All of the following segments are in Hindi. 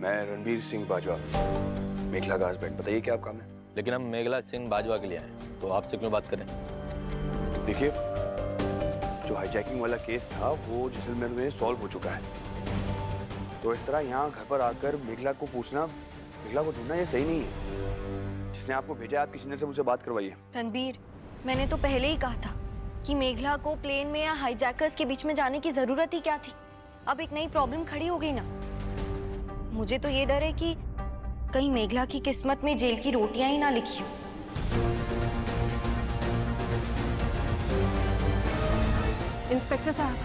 मैं रणबीर सिंह बाजवा, मेघला का हस्बैंड। बताइए क्या आप काम है? लेकिन हम मेघला सिंह बाजवा के लिए आए हैं, तो आपसे क्यों बात करें? देखिए, जो हाईजैकिंग वाला केस था वो जैसलमेर में सॉल्व हो चुका है। तो इस तरह यहाँ घर पर आकर मेघला को पूछना, मेघला को ढूंढना ये सही नहीं है। जिसने आपको भेजा, आप किसी ने से मुझसे बात करवाइए। रणबीर, मैंने तो पहले ही कहा था कि मेघला को प्लेन में या हाईजैकर्स के बीच में जाने की जरूरत ही क्या थी। अब एक नई प्रॉब्लम खड़ी हो गई ना। मुझे तो ये डर है कि कहीं मेघला की किस्मत में जेल की रोटियां ही ना लिखी हो। इंस्पेक्टर साहब,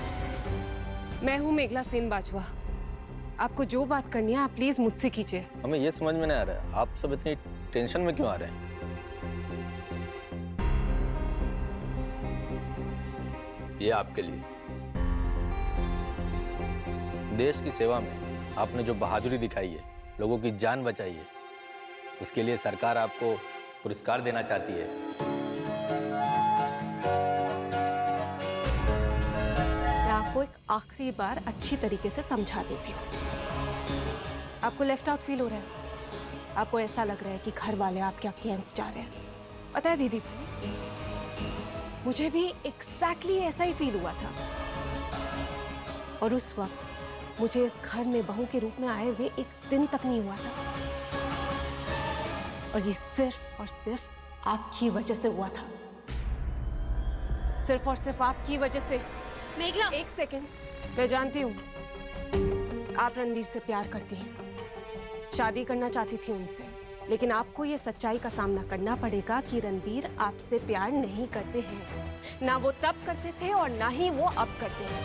मैं हूँ मेघला सिंह बाजवा। आपको जो बात करनी है आप प्लीज मुझसे कीजिए। हमें ये समझ में नहीं आ रहा है, आप सब इतनी टेंशन में क्यों आ रहे हैं? ये आपके लिए। देश की सेवा में आपने जो बहादुरी दिखाई है, लोगों की जान बचाई है, उसके लिए सरकार आपको पुरस्कार देना चाहती है। मैं आपको एक आखिरी बार अच्छी तरीके से समझा देती हूँ। आपको लेफ्ट आउट फील हो रहा है? आपको ऐसा लग रहा है कि घर वाले आपके अगेंस्ट जा रहे हैं? पता है दीदी भाई, मुझे भी एग्जैक्टली ऐसा ही फील हुआ था। और उस वक्त मुझे इस घर में बहू के रूप में आए हुए एक दिन तक नहीं हुआ था। और ये सिर्फ और सिर्फ आपकी वजह से हुआ था। सिर्फ और सिर्फ आपकी वजह से। मेघला, एक सेकेंड, मैं जानती हूँ आप रणबीर से प्यार करती हैं, शादी करना चाहती थी उनसे, लेकिन आपको ये सच्चाई का सामना करना पड़ेगा कि रणबीर आपसे प्यार नहीं करते हैं। ना वो तब करते थे और ना ही वो अब करते हैं।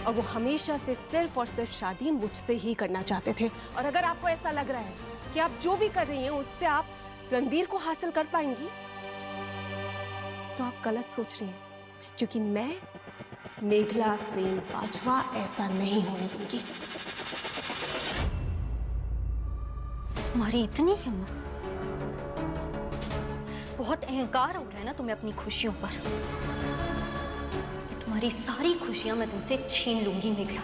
और वो हमेशा से सिर्फ और सिर्फ शादी मुझसे ही करना चाहते थे। और अगर आपको ऐसा लग रहा है कि आप जो भी कर रही हैं उससे आप रणबीर को हासिल कर पाएंगी, तो आप गलत सोच रही हैं, क्योंकद मैं मेघला सिंह बाजवा ऐसा नहीं होने दूंगी। तुम्हारी इतनी हिम्मत, बहुत अहंकार हो रहा है ना तुम्हें अपनी खुशियों पर। तुम्हारी सारी खुशियां मैं तुमसे छीन लूंगी मेघला।